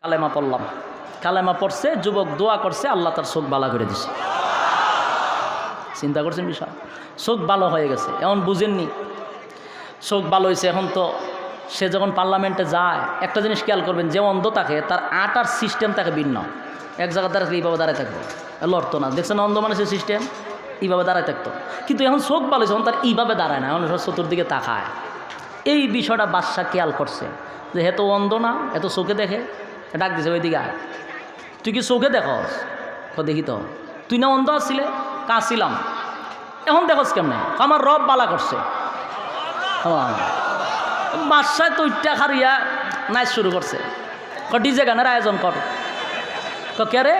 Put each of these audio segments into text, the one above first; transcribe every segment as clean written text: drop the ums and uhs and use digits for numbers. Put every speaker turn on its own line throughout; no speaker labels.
কালেমা পড়লাম, কালেমা পড়ছে, যুবক দোয়া করছে, আল্লাহ তার চোখ বালা করে দিছে। চিন্তা করছেন বিষয়, চোখ ভালো হয়ে গেছে। এখন বুঝেননি চোখ ভালো হয়েছে, এখন তো সে যখন পার্লামেন্টে যায় একটা জিনিস খেয়াল করবেন, যে অন্ধ থাকে তার আটার সিস্টেম তাকে ভিন্ন। এক জায়গায় দাঁড়াতে এইভাবে দাঁড়ায় থাকবে, লড়তো না। দেখছেন অন্ধ মানুষের সিস্টেম এইভাবে দাঁড়ায় থাকতো, কিন্তু এখন চোখ ভালো হয়েছে, এখন তার এইভাবে দাঁড়ায় না, এখন চতুর্দিকে তাকায়। এই বিষয়টা বাদশা খেয়াল করছে যে হে তো অন্ধ না, এত চোখে দেখে। ডাক দিছে, ওইদিকে আয়, তুই কি চোখে দেখস? দেখি তো, তুই না অন্ধ আসছিলে? কাছিলাম, এখন দেখস কেমনে? আমার রব বালা করছে। বাদশায় তো ইটা খারিয়া নাচ শুরু করছে, ডিজে গানের আয়োজন কর। কে রে?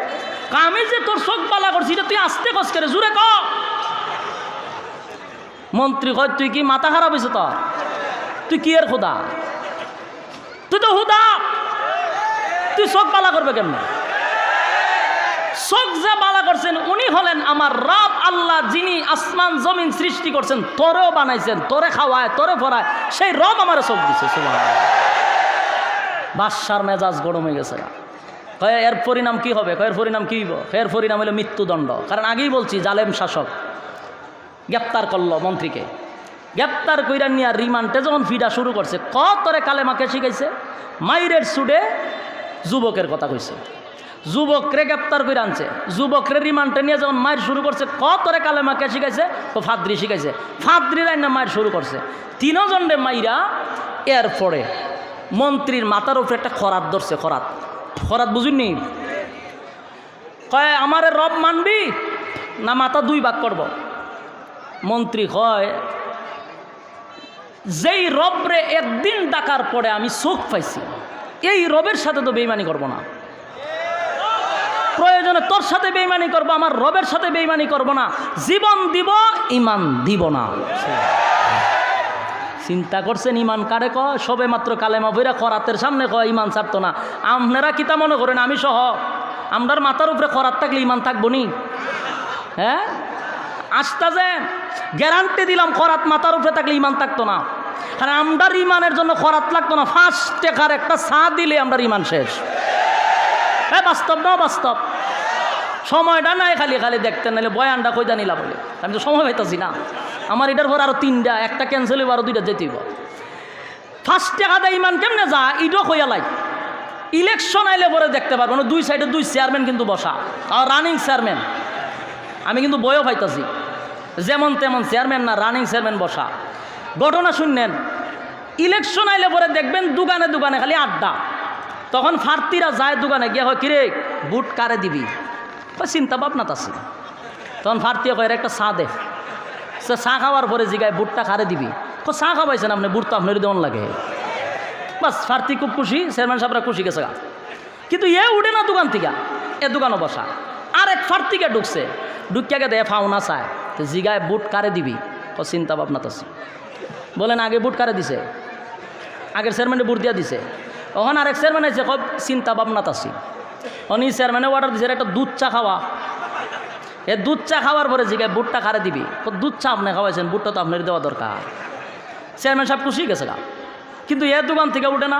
আমি যে তোর চোখ বালা করছি এটা তুই আসতে কস কে রে? জুড়ে ক। মন্ত্রী কয়, তুই কি মাথা খারাপ হয়েছে তোর? তুই কি এর খুদা? তুই তো হুদা, তুই চোখ বালা করবে কেমনে? চোখ যে বালা করছেন উনি হলেন আমার রব আল্লাহ, যিনি আসমান জমিন সৃষ্টি করছেন, তোরেও বানাইছেন, তোরে খাওয়ায়, তোরে পড়ায়, সেই রব আমার চোখ দিছে। সুবহানাল্লাহ। বাদশার মেজাজ গরম হয়ে গেছে। কয় এর পরিণাম কি হবে? এর পরিণাম কি হইব? এর পরিণাম হলো মৃত্যুদণ্ড। কারণ আগেই বলছি, জালেম শাসক গ্রেপ্তার করলো মন্ত্রীকে, গ্রেপ্তার কইরা নিয়ে রিমান্ডে যখন ফিডা শুরু করছে, তোরে কালেমাকে শিখাইছে, মাইরের সুডে যুবকের কথা কইছে, যুবকরে গ্রেপ্তার করে আনছে, যুবকরে রিমান্ডে নিয়ে যখন মায়ের শুরু করছে, তোরে কালেমাকে শিখাইছে, ফাদ্রি শিখাইছে, ফাদ্রির আইনা মায়ের শুরু করছে। তিনজনে মাইরা এরপরে মন্ত্রীর মাথার উপরে একটা খরাত ধরছে। খরাত, খরাত বুঝুননি? কয় আমারে রব মানবি না মাথা দুই ভাগ করব? মন্ত্রী কয়, যেই রবরে একদিন ডাকার পরে আমি চোখ পাইছি, এই রবের সাথে তো বেইমানি করব না। প্রয়োজনে তোর সাথে বেইমানি করব, আমার রবের সাথে বেইমানি করব না। জীবন দিব, ইমান দিব না। চিন্তা করছেন ইমান কারে কয়? সবে মাত্র কালেমা বইরা খরাতের সামনে কয় ইমান ছাড়তো না। আপনারা কিতা মনে করেন আমি সহ আমরার মাথার উপরে খরাত থাকলে ইমান থাকবো নি? হ্যাঁ, আস্তা যে গ্যারান্টি দিলাম, খরাত মাথার উপরে থাকলে ইমান থাকতো না। আর আমরার ইমানের জন্য খরাত লাগতো না, 5 টাকার একটা চা দিলে আমরার ইমান শেষ। হ্যাঁ, বাস্তব না? বাস্তব। সময়টা নাই খালি খালি দেখতে, নাহলে বয়ানটা কইতা নিলা বলে। আমি তো সময় পাইতেছি না, আমার এটার পর আরো 3টা, একটা ক্যান্সেল হইব, আরো 2টা যেতেইব। 5 টাকা দেয় ইমান কেমনে যা ইডো কইয়া লাই। ইলেকশন আইলে পরে দেখতে পারবো না, 2 সাইডে 2 চেয়ারম্যান কিন্তু বসা, আর রানিং চেয়ারম্যান। আমি কিন্তু বইও পাইতেছি, যেমন তেমন চেয়ারম্যান না, রানিং চেয়ারম্যান বসা। ঘটনা শুনলেন, ইলেকশন আইলে পরে দেখবেন দোকানে দোকানে খালি আড্ডা। তখন ফার্তিরা যায় দোকানে গিয়ে, হয় কিরে বুট কারে দিবি? চিন্তা ভাবনাত আছে। তখন ফার্তিয়া কয় একটা চা দে। সে চা খাওয়ার পরে জিগায় বুটটা কারে দিবি? চা খাওয়াইছেন আপনি, বুট তো আপনার দেওয়ান লাগে। বাস, ফার্তি খুব খুশি, চেয়ারম্যান সাহেবরা খুশি গেছে। কিন্তু এ উঠে না দোকান থেকে, এ দোকানও বসা। আর এক ফার্তিকে ঢুকছে, ঢুকিয়াকে দেয় ফাউনা চায়, জিগায় বুট কারে দিবি? চিন্তা ভাবনাত আছে। বলেন আগে বুট কারে দিছে? আগের চেয়ারম্যানে বুট দিয়া দিছে। ওখানে আরেক চেয়ারম্যান আছে, কব চিন্তা ভাবনাত আছি। উনি চেয়ারম্যানে অর্ডার দিছে একটা দুধ চা খাওয়া। এ দুধ চা খাওয়ার পরে জিগায় বুটটা কারে দিবি? দুধ চা আপনি খাওয়াইছেন, বুটটা তো আপনার দেওয়া দরকার। চেয়ারম্যান সাহেব খুশি গেছে গা, কিন্তু এ দোকান থেকে উঠে না।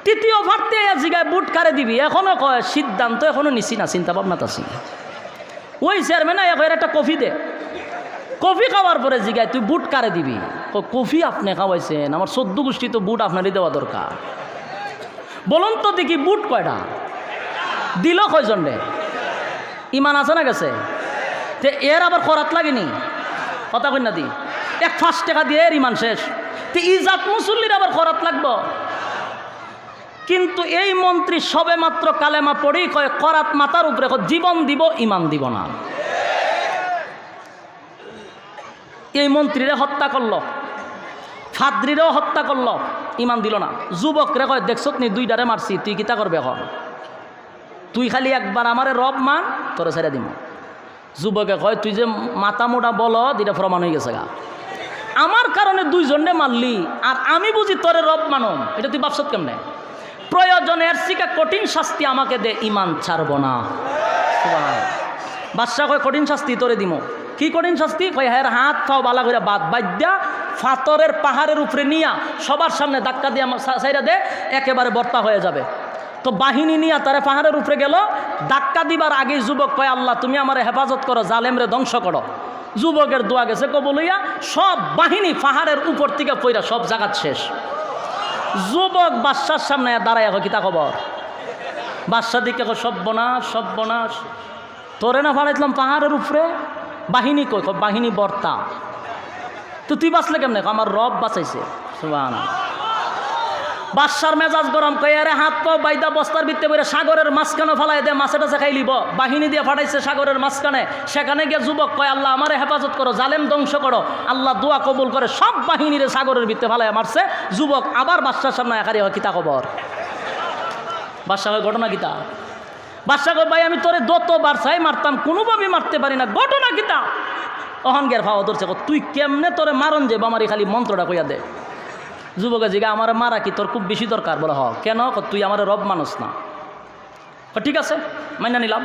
তৃতীয় ফার্তে জিগায় বুট কারে দিবি? এখনো কয় সিদ্ধান্ত এখনো নিছি না, চিন্তা ভাবনাত আছি। ওই চেয়ারম্যান এখন একটা কফি দে। কফি খাওয়ার পরে জিগায় তুই বুট কারে দিবি? কফি আপনি খাওয়াইছেন, আমার 14 গোষ্ঠী তো বুট আপনারই দেওয়া দরকার। বলুন তো দেখি বুট কয়টা দিল? কয়জন রে? ইমান আছে না গেছে? তে এর আবার খরাত লাগেনি? কথা কই না দি, 5 টাকা দিয়ে এর ইমান শেষ। তো ইজাত মুসল্লির আবার খরাত লাগবো? কিন্তু এই মন্ত্রী সবে মাত্র কালেমা পড়েই কয় খরাত মাথার উপরে, জীবন দিব, ইমান দিব না। এই মন্ত্রীরে হত্যা করলো, ফাদ্রিরেও হত্যা করলো, ইমান দিল না। যুবকরে কয় দেখছত নি 2টারে মারছি, তুই কিতা করবে এখন? তুই খালি একবার আমারে রব মান, তোরে ছেড়ে দিব। যুবকে কয় তুই যে মাথা মোটা বলো, এটা প্রমাণ হয়ে গেছে গা। আমার কারণে 2 জনে মারলি, আর আমি বুঝি তোরে রব মানম, এটা তুই ভাবছত কেমনে? প্রয়োজনের শিকা কঠিন শাস্তি আমাকে দে, ইমান ছাড়ব না। বাদশা কয় কঠিন শাস্তি তোরে দিব। কি কঠিন শাস্তি? কয় হ্যাঁ, হাত পাও বালা করে বাদ্যা ফাতরের পাহাড়ের উপরে নিয়া সবার সামনে ধাক্কা দিয়া সাইরা দে, একেবারে বর্তা হয়ে যাবে। তো বাহিনী নিয়ে তারা পাহাড়ের উপরে গেল। ধাক্কা দিবার আগে যুবক কয়, আল্লাহ তুমি আমার হেফাজত করো, জালেমরে ধ্বংস করো। যুবকের দোয়া গেছে কবুল হইয়া, সব বাহিনী পাহাড়ের উপর থেকে পইরা সব জায়গা শেষ। যুবক বাদশার সামনে দাঁড়ায় কিতা খবর? বাদশা দিকে সর্বনাশ সর্বনাশ, তোরে না ফাড়াইছিলাম পাহাড়ের উপরে, বাহিনী কই? বাহিনী বর্তা। তো তুই বাঁচলে কেমনে? আমার রব বাঁচাইছে। সুবহানাল্লাহ। বাদশার মেজাজ গরম, কই আরে হাত পাও বাইদা বস্তার ভিতরে বেরে সাগরের মাঝখানে ফেলাই দে, মাছে টাছে খাই লিব। বাহিনী দিয়ে ফাটাইছে সাগরের মাঝখানে। সেখানে গিয়ে যুবক কয়, আল্লাহ আমারে হেফাজত করো, জালেম ধ্বংস করো। আল্লাহ দোয়া কবুল করে সব বাহিনীরে সাগরের ভিতরে ফেলাই মারছে। যুবক আবার বাদশার সামনে একারি হয়, কিতা খবর? বাদশা হয় ঘটনা কিতা? বাদশা কয়, ভাই আমি তোরে যতবার চাই মারতাম, কোনোভাবেই মারতে পারি না, ঘটনা কিতা? অহন গের ভাও ধরছে, তুই কেমনে তোরে মারন যে বামারি খালি মন্ত্রটা কইয়া দে। যুবকে জিগা, আমার মারা কি তোর খুব বেশি দরকার? বলে হ। কেন? তুই আমার রব মানুষ না। ঠিক আছে, মাইনা নিলাম।